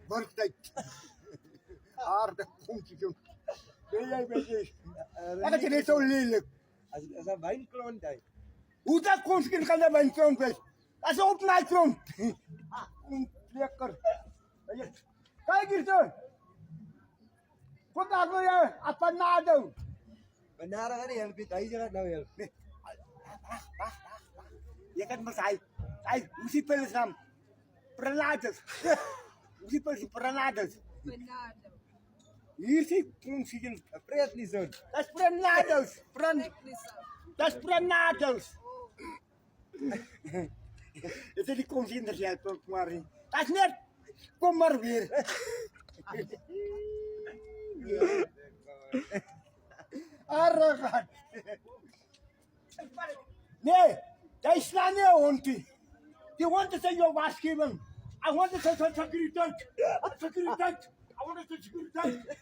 Birthday. Aardig kontje. Ben jij met je? Dat is niet zo lelijk. Als een wijnkloon daar. Hoe dat kontje kan dat mijn kroon wees? Dat is ook mijn kroon. Lekker. Kijk hier zo. Wat daar wil je? Apa nado? Benara kan helpen, hij gaat nou helpen. Je kan maar zeggen. Hij moet pillen gaan. Prelates. Moet pillen prelates. Bernardo. Hier zit kontje. Pret niet zo. Dat is prelates. Technische. Dat is prelates. Het is die kontje in de zelf ook maar. Dat is net. Kom maar weer. Arrogant. Nee, dat is niet een hond. Die hond is in jouw waarschuwing. I want to say securiteit. Securiteit. I want to say securiteit.